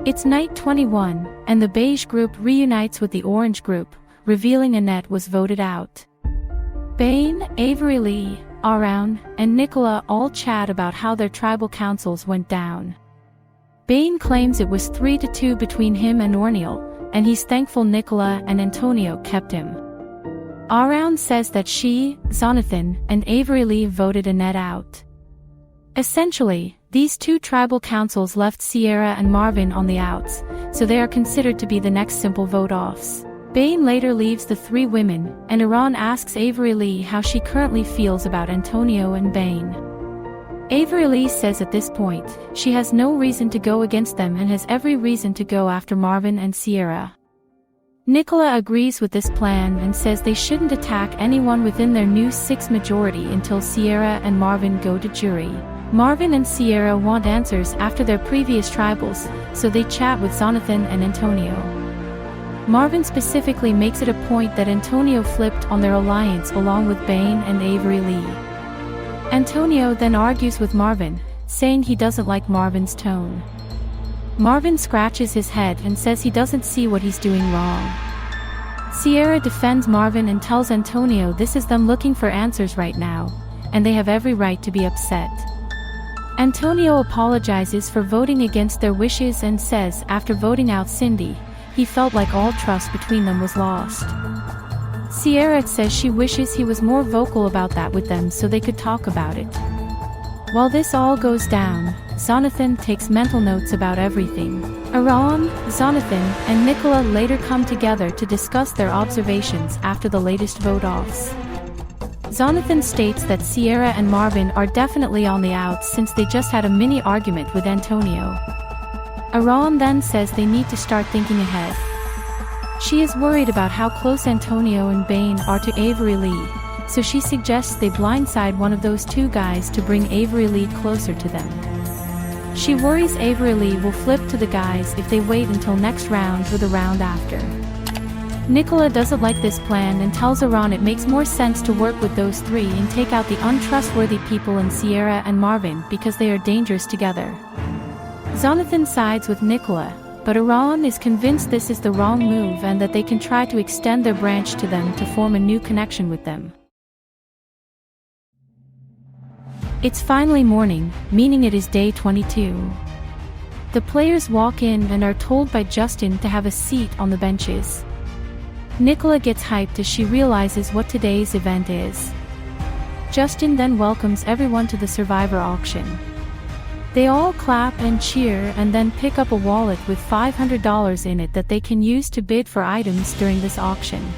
It's night 21, and the beige group reunites with the orange group, revealing Annette was voted out. Bane, Avery Lee, Aaron, and Nicola all chat about how their tribal councils went down. Bane claims it was 3-2 between him and Orneal, and he's thankful Nicola and Antonio kept him. Aaron says that she, Jonathan, and Avery Lee voted Annette out. Essentially, these two tribal councils left Sierra and Marvin on the outs, so they are considered to be the next simple vote-offs. Bane later leaves the three women, and Aaron asks Avery Lee how she currently feels about Antonio and Bane. Avery Lee says at this point, she has no reason to go against them and has every reason to go after Marvin and Sierra. Nicola agrees with this plan and says they shouldn't attack anyone within their new 6 majority until Sierra and Marvin go to jury. Marvin and Sierra want answers after their previous tribals, so they chat with Jonathan and Antonio. Marvin specifically makes it a point that Antonio flipped on their alliance along with Bane and Avery Lee. Antonio then argues with Marvin, saying he doesn't like Marvin's tone. Marvin scratches his head and says he doesn't see what he's doing wrong. Sierra defends Marvin and tells Antonio this is them looking for answers right now, and they have every right to be upset. Antonio apologizes for voting against their wishes and says after voting out Cindy, he felt like all trust between them was lost. Sierra says she wishes he was more vocal about that with them so they could talk about it. While this all goes down, Jonathan takes mental notes about everything. Aaron, Jonathan, and Nicola later come together to discuss their observations after the latest vote-offs. Jonathan states that Sierra and Marvin are definitely on the outs since they just had a mini argument with Antonio. Aaron then says they need to start thinking ahead. She is worried about how close Antonio and Bane are to Avery Lee, so she suggests they blindside one of those two guys to bring Avery Lee closer to them. She worries Avery Lee will flip to the guys if they wait until next round or the round after. Nicola doesn't like this plan and tells Aaron it makes more sense to work with those three and take out the untrustworthy people in Sierra and Marvin because they are dangerous together. Jonathan sides with Nicola, but Aaron is convinced this is the wrong move and that they can try to extend their branch to them to form a new connection with them. It's finally morning, meaning it is day 22. The players walk in and are told by Justin to have a seat on the benches. Nicola gets hyped as she realizes what today's event is. Justin then welcomes everyone to the Survivor auction. They all clap and cheer and then pick up a wallet with $500 in it that they can use to bid for items during this auction.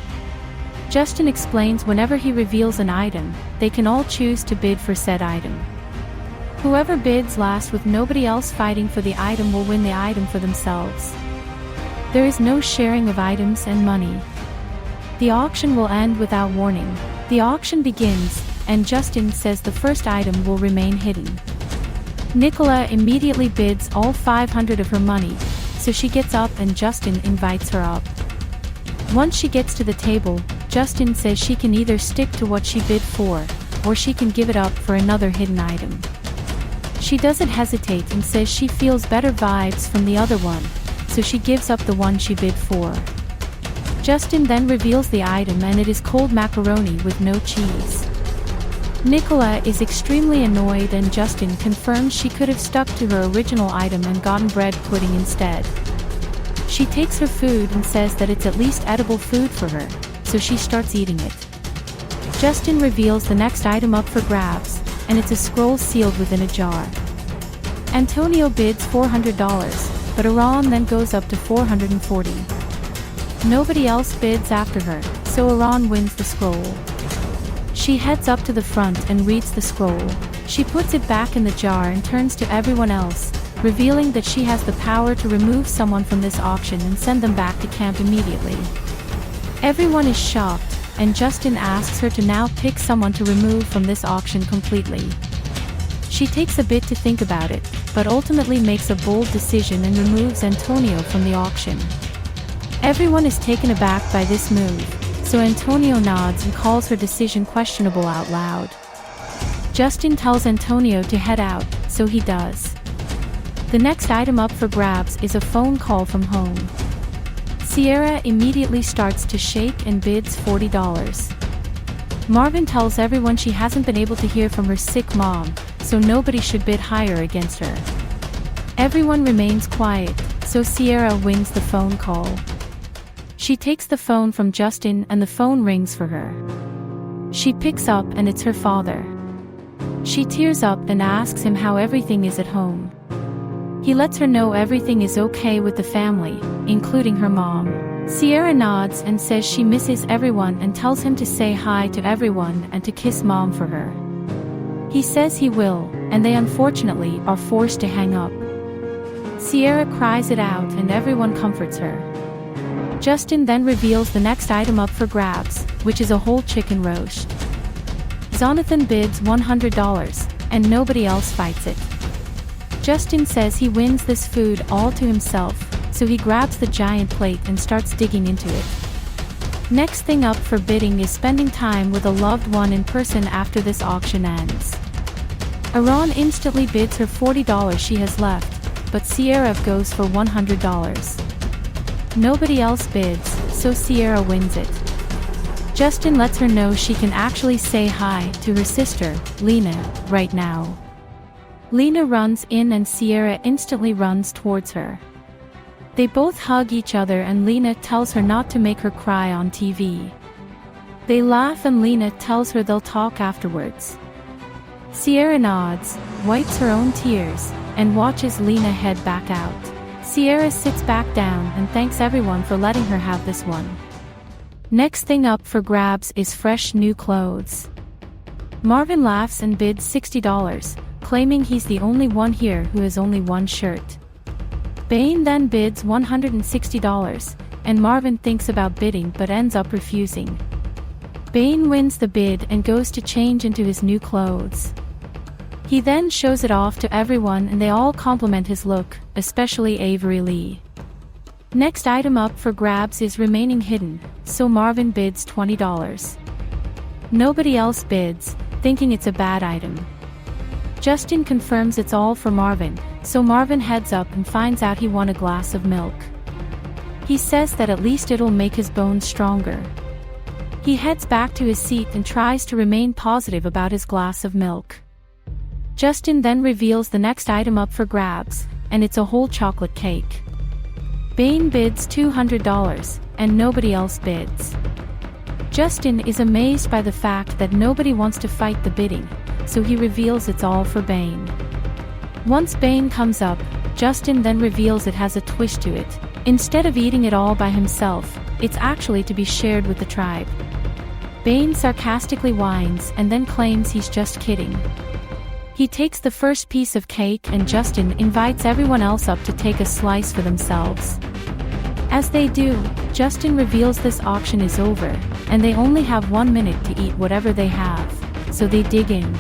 Justin explains whenever he reveals an item, they can all choose to bid for said item. Whoever bids last with nobody else fighting for the item will win the item for themselves. There is no sharing of items and money. The auction will end without warning. The auction begins, and Justin says the first item will remain hidden. Nicola immediately bids all 500 of her money, so she gets up and Justin invites her up. Once she gets to the table, Justin says she can either stick to what she bid for, or she can give it up for another hidden item. She doesn't hesitate and says she feels better vibes from the other one, so she gives up the one she bid for. Justin then reveals the item and it is cold macaroni with no cheese. Nicola is extremely annoyed and Justin confirms she could have stuck to her original item and gotten bread pudding instead. She takes her food and says that it's at least edible food for her, so she starts eating it. Justin reveals the next item up for grabs, and it's a scroll sealed within a jar. Antonio bids $400, but Aaron then goes up to $440. Nobody else bids after her, so Aaron wins the scroll. She heads up to the front and reads the scroll. She puts it back in the jar and turns to everyone else, revealing that she has the power to remove someone from this auction and send them back to camp immediately. Everyone is shocked, and Justin asks her to now pick someone to remove from this auction completely. She takes a bit to think about it, but ultimately makes a bold decision and removes Antonio from the auction. Everyone is taken aback by this move, so Antonio nods and calls her decision questionable out loud. Justin tells Antonio to head out, so he does. The next item up for grabs is a phone call from home. Sierra immediately starts to shake and bids $40. Marvin tells everyone she hasn't been able to hear from her sick mom, so nobody should bid higher against her. Everyone remains quiet, so Sierra wins the phone call. She takes the phone from Justin and the phone rings for her. She picks up and it's her father. She tears up and asks him how everything is at home. He lets her know everything is okay with the family, including her mom. Sierra nods and says she misses everyone and tells him to say hi to everyone and to kiss mom for her. He says he will, and they unfortunately are forced to hang up. Sierra cries it out and everyone comforts her. Justin then reveals the next item up for grabs, which is a whole chicken roast. Jonathan bids $100, and nobody else fights it. Justin says he wins this food all to himself, so he grabs the giant plate and starts digging into it. Next thing up for bidding is spending time with a loved one in person after this auction ends. Aaron instantly bids her $40 she has left, but Sierra goes for $100. Nobody else bids, so Sierra wins it. Justin lets her know she can actually say hi to her sister, Lena, right now. Lena runs in and Sierra instantly runs towards her. They both hug each other and Lena tells her not to make her cry on TV. They laugh and Lena tells her they'll talk afterwards. Sierra nods, wipes her own tears, and watches Lena head back out. Sierra sits back down and thanks everyone for letting her have this one. Next thing up for grabs is fresh new clothes. Marvin laughs and bids $60, claiming he's the only one here who has only one shirt. Bane then bids $160, and Marvin thinks about bidding but ends up refusing. Bane wins the bid and goes to change into his new clothes. He then shows it off to everyone and they all compliment his look, especially Avery Lee. Next item up for grabs is remaining hidden, so Marvin bids $20. Nobody else bids, thinking it's a bad item. Justin confirms it's all for Marvin, so Marvin heads up and finds out he won a glass of milk. He says that at least it'll make his bones stronger. He heads back to his seat and tries to remain positive about his glass of milk. Justin then reveals the next item up for grabs, and it's a whole chocolate cake. Bane bids $200, and nobody else bids. Justin is amazed by the fact that nobody wants to fight the bidding, so he reveals it's all for Bane. Once Bane comes up, Justin then reveals it has a twist to it. Instead of eating it all by himself, it's actually to be shared with the tribe. Bane sarcastically whines and then claims he's just kidding. He takes the first piece of cake and Justin invites everyone else up to take a slice for themselves. As they do, Justin reveals this auction is over, and they only have 1 minute to eat whatever they have, so they dig in.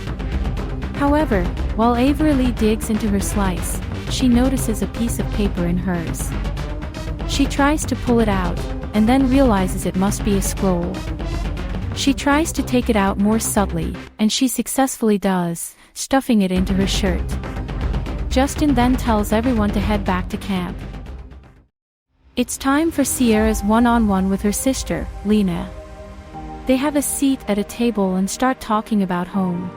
However, while Avery Lee digs into her slice, she notices a piece of paper in hers. She tries to pull it out, and then realizes it must be a scroll. She tries to take it out more subtly, and she successfully does, stuffing it into her shirt. Justin then tells everyone to head back to camp. It's time for Sierra's one-on-one with her sister, Lena. They have a seat at a table and start talking about home.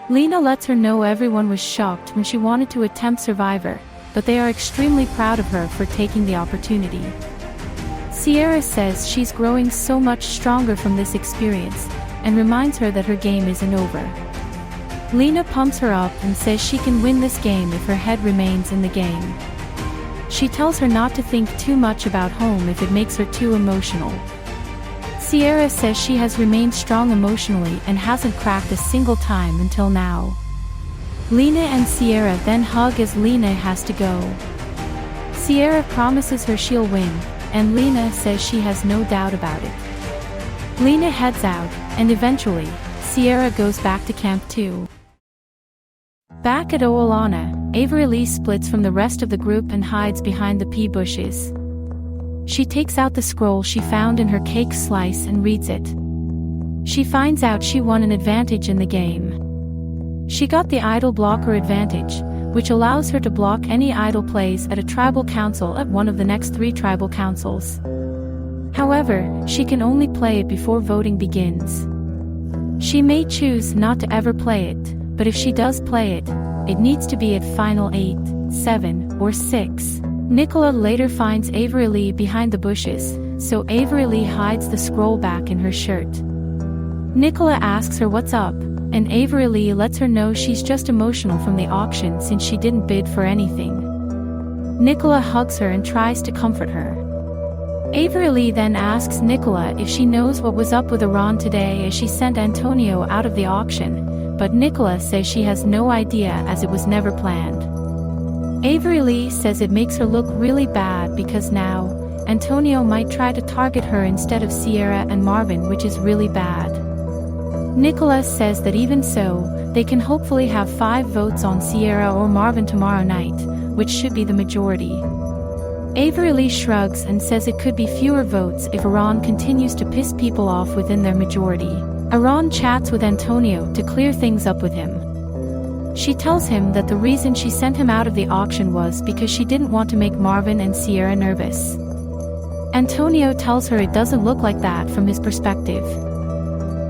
Lena lets her know everyone was shocked when she wanted to attempt Survivor, but they are extremely proud of her for taking the opportunity. Sierra says she's growing so much stronger from this experience, and reminds her that her game isn't over. Lena pumps her up and says she can win this game if her head remains in the game. She tells her not to think too much about home if it makes her too emotional. Sierra says she has remained strong emotionally and hasn't cracked a single time until now. Lena and Sierra then hug as Lena has to go. Sierra promises her she'll win, and Lena says she has no doubt about it. Lena heads out, and eventually, Sierra goes back to camp too. Back at Oolana, Avery Lee splits from the rest of the group and hides behind the pea bushes. She takes out the scroll she found in her cake slice and reads it. She finds out she won an advantage in the game. She got the idol blocker advantage, which allows her to block any idle plays at a tribal council at one of the next 3 tribal councils. However, she can only play it before voting begins. She may choose not to ever play it, but if she does play it, it needs to be at final 8, 7, or 6. Nicola later finds Avery Lee behind the bushes, so Avery Lee hides the scroll back in her shirt. Nicola asks her what's up, and Avery Lee lets her know she's just emotional from the auction since she didn't bid for anything. Nicola hugs her and tries to comfort her. Avery Lee then asks Nicola if she knows what was up with Iran today as she sent Antonio out of the auction, but Nicola says she has no idea as it was never planned. Avery Lee says it makes her look really bad because now, Antonio might try to target her instead of Sierra and Marvin, which is really bad. Nicola says that even so, they can hopefully have 5 votes on Sierra or Marvin tomorrow night, which should be the majority. Avery Lee shrugs and says it could be fewer votes if Iran continues to piss people off within their majority. Iran chats with Antonio to clear things up with him. She tells him that the reason she sent him out of the auction was because she didn't want to make Marvin and Sierra nervous. Antonio tells her it doesn't look like that from his perspective.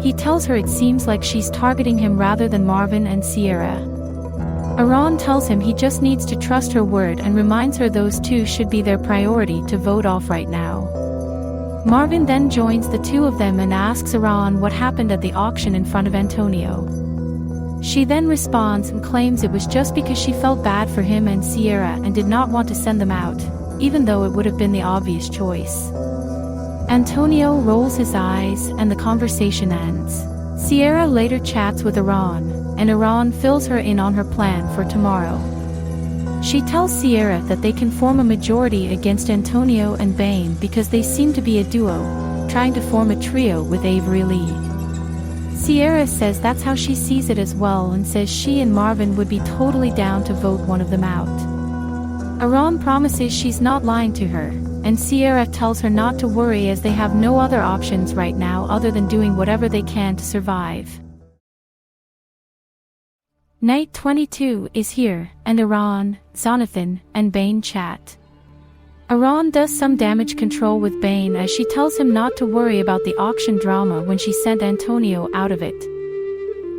He tells her it seems like she's targeting him rather than Marvin and Sierra. Iran tells him he just needs to trust her word and reminds her those 2 should be their priority to vote off right now. Marvin then joins the 2 of them and asks Iran what happened at the auction in front of Antonio. She then responds and claims it was just because she felt bad for him and Sierra and did not want to send them out, even though it would have been the obvious choice. Antonio rolls his eyes and the conversation ends. Sierra later chats with Iran, and Iran fills her in on her plan for tomorrow. She tells Sierra that they can form a majority against Antonio and Bain because they seem to be a duo, trying to form a trio with Avery Lee. Sierra says that's how she sees it as well and says she and Marvin would be totally down to vote one of them out. Iran promises she's not lying to her, and Sierra tells her not to worry as they have no other options right now other than doing whatever they can to survive. Night 22 is here, and Iran, Jonathan, and Bain chat. Iran does some damage control with Bain as she tells him not to worry about the auction drama when she sent Antonio out of it.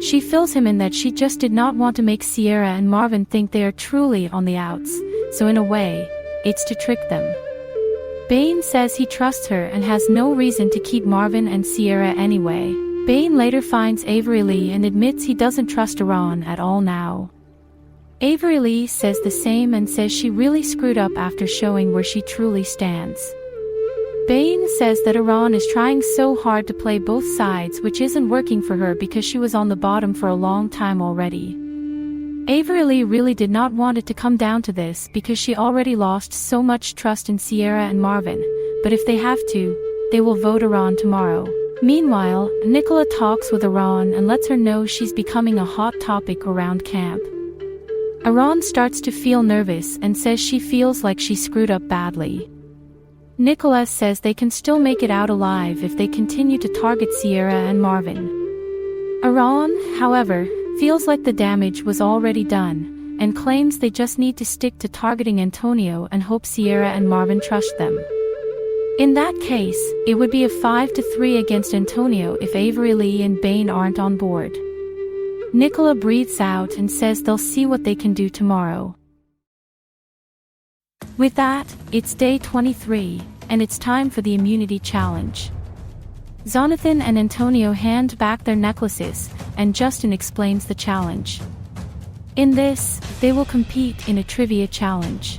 She fills him in that she just did not want to make Sierra and Marvin think they are truly on the outs, so in a way, it's to trick them. Bain says he trusts her and has no reason to keep Marvin and Sierra anyway. Bain later finds Avery Lee and admits he doesn't trust Iran at all now. Avery Lee says the same and says she really screwed up after showing where she truly stands. Bain says that Iran is trying so hard to play both sides, which isn't working for her because she was on the bottom for a long time already. Avery Lee really did not want it to come down to this because she already lost so much trust in Sierra and Marvin, but if they have to, they will vote Iran tomorrow. Meanwhile, Nicola talks with Iran and lets her know she's becoming a hot topic around camp. Iran starts to feel nervous and says she feels like she screwed up badly. Nicola says they can still make it out alive if they continue to target Sierra and Marvin. Iran, however, feels like the damage was already done, and claims they just need to stick to targeting Antonio and hope Sierra and Marvin trust them. In that case, it would be a 5-3 against Antonio if Avery Lee and Bain aren't on board. Nicola breathes out and says they'll see what they can do tomorrow. With that, it's day 23, and it's time for the immunity challenge. Jonathan and Antonio hand back their necklaces, and Justin explains the challenge. In this, they will compete in a trivia challenge.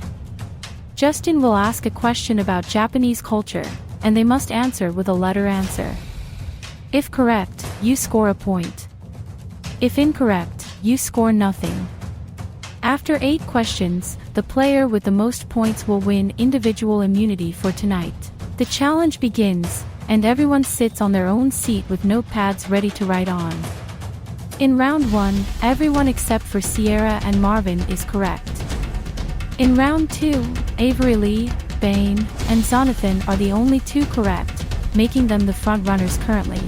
Justin will ask a question about Japanese culture, and they must answer with a letter answer. If correct, you score a point. If incorrect, you score nothing. After 8 questions, the player with the most points will win individual immunity for tonight. The challenge begins, and everyone sits on their own seat with notepads ready to write on. In round 1, everyone except for Sierra and Marvin is correct. In round 2, Avery Lee, Bain, and Jonathan are the only 2 correct, making them the front runners currently.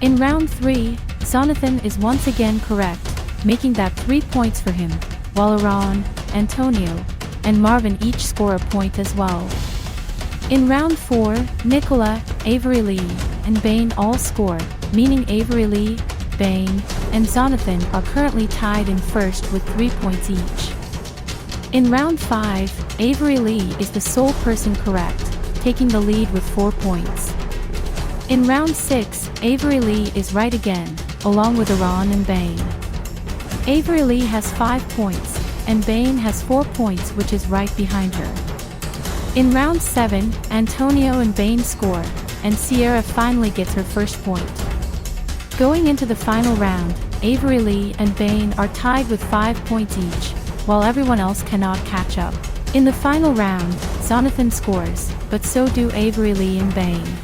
In round 3, Jonathan is once again correct, making that 3 points for him, while Aaron, Antonio, and Marvin each score a point as well. In round 4, Nicola, Avery Lee, and Bane all score, meaning Avery Lee, Bane, and Jonathan are currently tied in first with 3 points each. In round 5, Avery Lee is the sole person correct, taking the lead with 4 points. In round 6, Avery Lee is right again, along with Aaron and Bane. Avery Lee has 5 points, and Bane has 4 points, which is right behind her. In round 7, Antonio and Bane score, and Sierra finally gets her first point. Going into the final round, Avery Lee and Bane are tied with 5 points each, while everyone else cannot catch up. In the final round, Jonathan scores, but so do Avery Lee and Bane.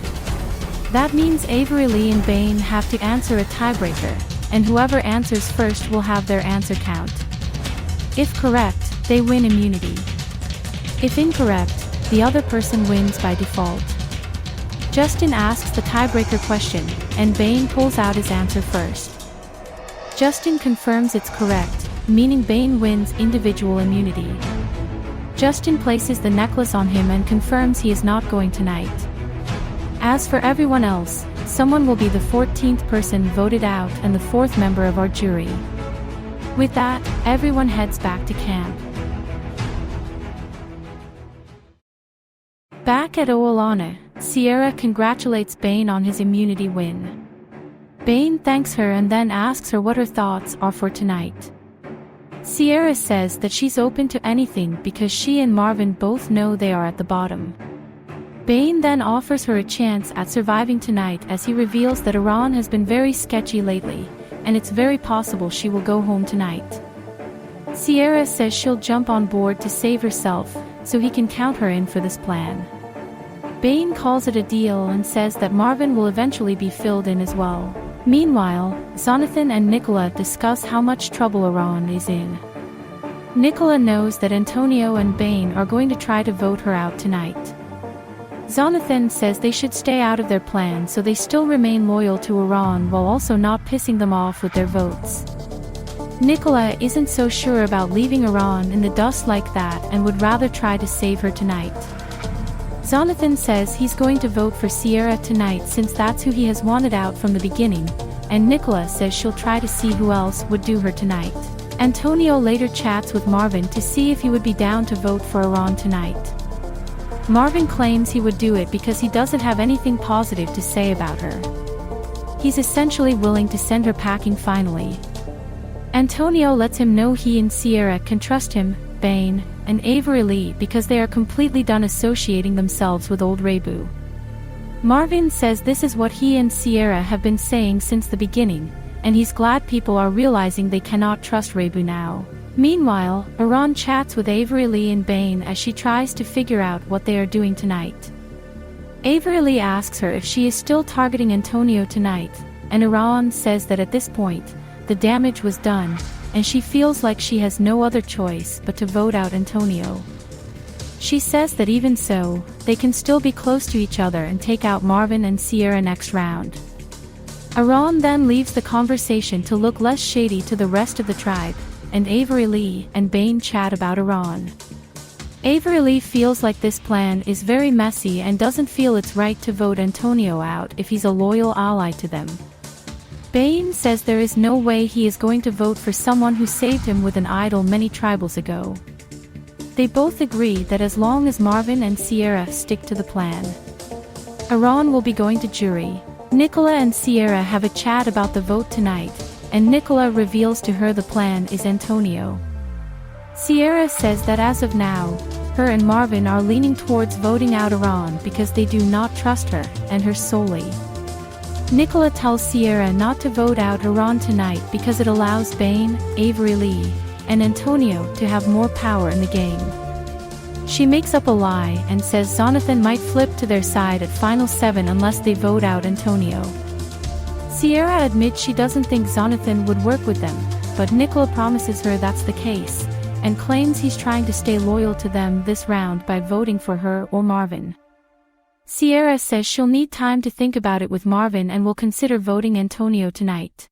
That means Avery Lee and Bane have to answer a tiebreaker, and whoever answers first will have their answer count. If correct, they win immunity. If incorrect, the other person wins by default. Justin asks the tiebreaker question, and Bane pulls out his answer first. Justin confirms it's correct, meaning Bane wins individual immunity. Justin places the necklace on him and confirms he is not going tonight. As for everyone else, someone will be the 14th person voted out and the 4th member of our jury. With that, everyone heads back to camp. Back at Oolana, Sierra congratulates Bane on his immunity win. Bane thanks her and then asks her what her thoughts are for tonight. Sierra says that she's open to anything because she and Marvin both know they are at the bottom. Bane then offers her a chance at surviving tonight as he reveals that Aaron has been very sketchy lately, and it's very possible she will go home tonight. Sierra says she'll jump on board to save herself, so he can count her in for this plan. Bane calls it a deal and says that Marvin will eventually be filled in as well. Meanwhile, Jonathan and Nicola discuss how much trouble Aaron is in. Nicola knows that Antonio and Bane are going to try to vote her out tonight. Jonathan says they should stay out of their plan so they still remain loyal to Aaron while also not pissing them off with their votes. Nicola isn't so sure about leaving Aaron in the dust like that and would rather try to save her tonight. Jonathan says he's going to vote for Sierra tonight since that's who he has wanted out from the beginning, and Nicola says she'll try to see who else would do her tonight. Antonio later chats with Marvin to see if he would be down to vote for Aaron tonight. Marvin claims he would do it because he doesn't have anything positive to say about her. He's essentially willing to send her packing finally. Antonio lets him know he and Sierra can trust him, Bane, and Avery Lee because they are completely done associating themselves with old Rebu. Marvin says this is what he and Sierra have been saying since the beginning, and he's glad people are realizing they cannot trust Rebu now. Meanwhile, Aaron chats with Avery Lee and Bane as she tries to figure out what they are doing tonight. Avery Lee asks her if she is still targeting Antonio tonight, and Aaron says that at this point, the damage was done, and she feels like she has no other choice but to vote out Antonio. She says that even so, they can still be close to each other and take out Marvin and Sierra next round. Aaron then leaves the conversation to look less shady to the rest of the tribe, and Avery Lee and Bane chat about Aaron. Avery Lee feels like this plan is very messy and doesn't feel it's right to vote Antonio out if he's a loyal ally to them. Bane says there is no way he is going to vote for someone who saved him with an idol many tribals ago. They both agree that as long as Marvin and Sierra stick to the plan, Aaron will be going to jury. Nicola and Sierra have a chat about the vote tonight, and Nicola reveals to her the plan is Antonio. Sierra says that as of now, her and Marvin are leaning towards voting out Aaron because they do not trust her, and her solely. Nicola tells Sierra not to vote out Aaron tonight because it allows Bane, Avery Lee, and Antonio to have more power in the game. She makes up a lie and says Jonathan might flip to their side at Final 7 unless they vote out Antonio. Sierra admits she doesn't think Jonathan would work with them, but Nicola promises her that's the case, and claims he's trying to stay loyal to them this round by voting for her or Marvin. Sierra says she'll need time to think about it with Marvin and will consider voting Antonio tonight.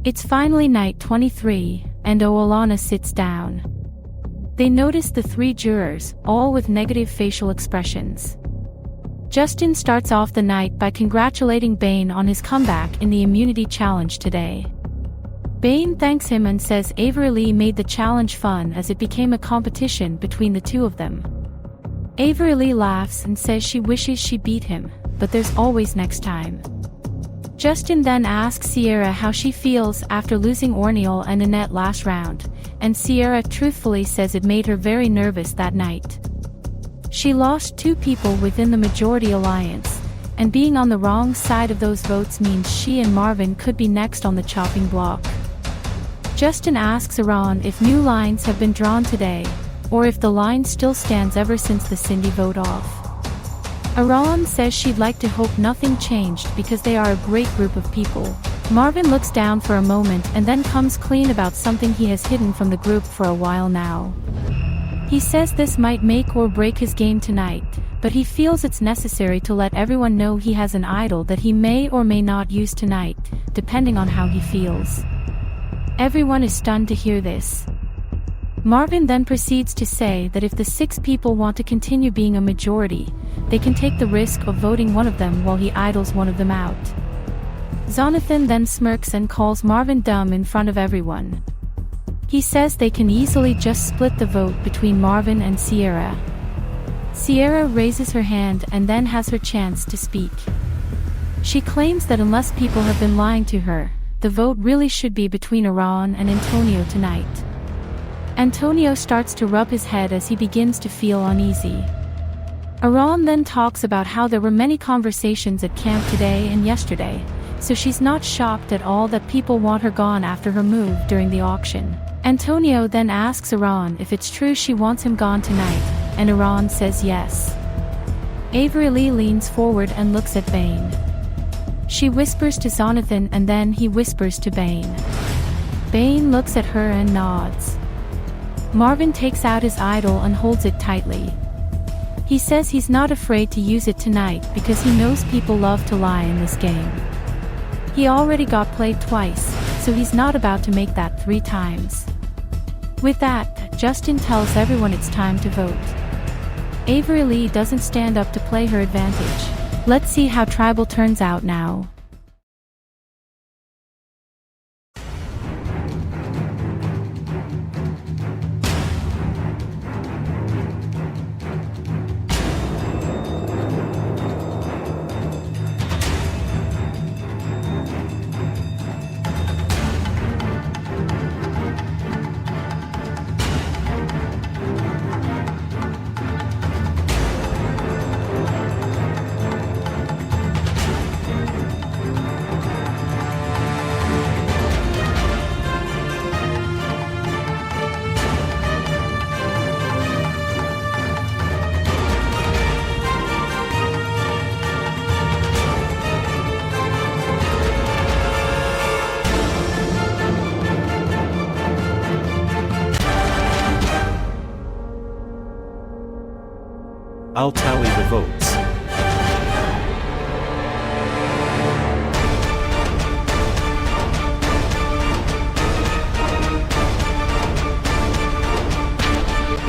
It's finally night 23, and Oolana sits down. They notice the three jurors, all with negative facial expressions. Justin starts off the night by congratulating Bane on his comeback in the immunity challenge today. Bane thanks him and says Avery Lee made the challenge fun as it became a competition between the two of them. Avery Lee laughs and says she wishes she beat him, but there's always next time. Justin then asks Sierra how she feels after losing Orneal and Annette last round, and Sierra truthfully says it made her very nervous that night. She lost 2 people within the majority alliance, and being on the wrong side of those votes means she and Marvin could be next on the chopping block. Justin asks Iran if new lines have been drawn today, or if the line still stands ever since the Cindy vote off. Iran says she'd like to hope nothing changed because they are a great group of people. Marvin looks down for a moment and then comes clean about something he has hidden from the group for a while now. He says this might make or break his game tonight, but he feels it's necessary to let everyone know he has an idol that he may or may not use tonight, depending on how he feels. Everyone is stunned to hear this. Marvin then proceeds to say that if the 6 people want to continue being a majority, they can take the risk of voting one of them while he idles one of them out. Jonathan then smirks and calls Marvin dumb in front of everyone. He says they can easily just split the vote between Marvin and Sierra. Sierra raises her hand and then has her chance to speak. She claims that unless people have been lying to her, the vote really should be between Iran and Antonio tonight. Antonio starts to rub his head as he begins to feel uneasy. Iran then talks about how there were many conversations at camp today and yesterday, so she's not shocked at all that people want her gone after her move during the auction. Antonio then asks Iran if it's true she wants him gone tonight, and Iran says yes. Avery Lee leans forward and looks at Bane. She whispers to Jonathan and then he whispers to Bane. Bane looks at her and nods. Marvin takes out his idol and holds it tightly. He says he's not afraid to use it tonight because he knows people love to lie in this game. He already got played twice, so he's not about to make that 3 times. With that, Justin tells everyone it's time to vote. Avery Lee doesn't stand up to play her advantage. Let's see how Tribal turns out now. I'll tally the votes.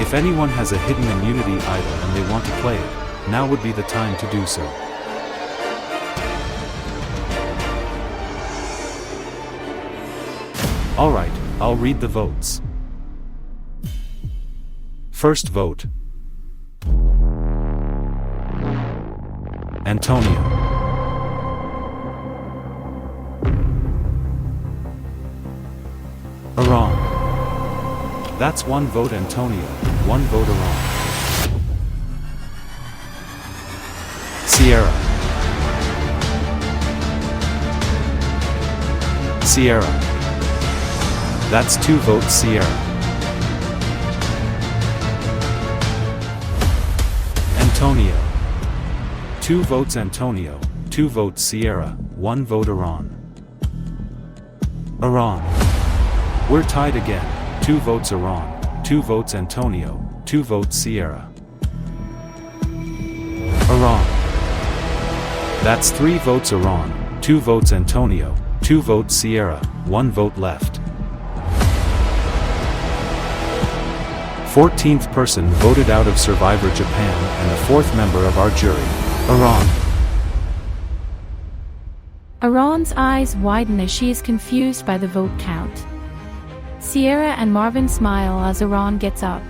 If anyone has a hidden immunity idol and they want to play it, now would be the time to do so. Alright, I'll read the votes. First vote. Antonio. Iran. That's 1 vote Antonio, 1 vote Iran. Sierra. Sierra. That's 2 votes Sierra. Antonio. 2 votes Antonio, 2 votes Sierra, 1 vote Iran. Iran. We're tied again, 2 votes Iran, 2 votes Antonio, 2 votes Sierra. Iran. That's 3 votes Iran, 2 votes Antonio, 2 votes Sierra, 1 vote left. 14th person voted out of Survivor Japan and the 4th member of our jury, Iran. Iran's eyes widen as she is confused by the vote count. Sierra and Marvin smile as Iran gets up.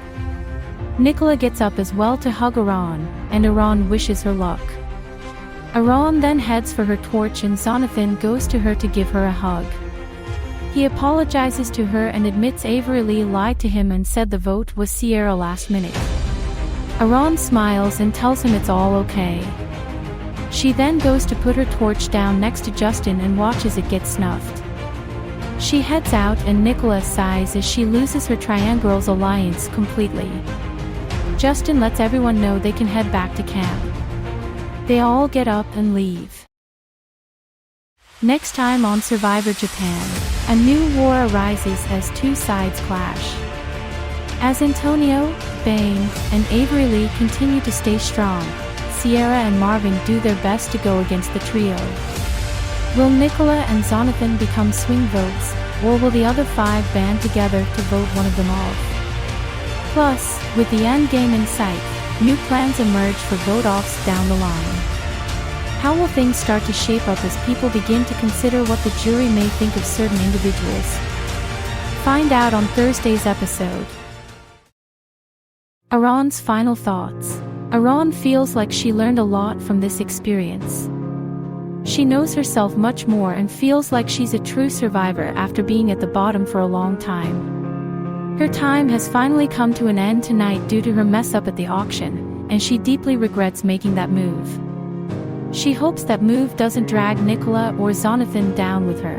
Nicola gets up as well to hug Iran, and Iran wishes her luck. Iran then heads for her torch and Jonathan goes to her to give her a hug. He apologizes to her and admits Avery Lee lied to him and said the vote was Sierra last minute. Iran smiles and tells him it's all okay. She then goes to put her torch down next to Justin and watches it get snuffed. She heads out and Nicola sighs as she loses her Triangles alliance completely. Justin lets everyone know they can head back to camp. They all get up and leave. Next time on Survivor Japan, a new war arises as two sides clash. As Antonio, Bane, and Avery Lee continue to stay strong, Sierra and Marvin do their best to go against the trio. Will Nicola and Jonathan become swing votes, or will the other 5 band together to vote one of them off? Plus, with the end game in sight, new plans emerge for vote-offs down the line. How will things start to shape up as people begin to consider what the jury may think of certain individuals? Find out on Thursday's episode. Iran's final thoughts. Iran feels like she learned a lot from this experience. She knows herself much more and feels like she's a true survivor after being at the bottom for a long time. Her time has finally come to an end tonight due to her mess up at the auction, and she deeply regrets making that move. She hopes that move doesn't drag Nicola or Jonathan down with her.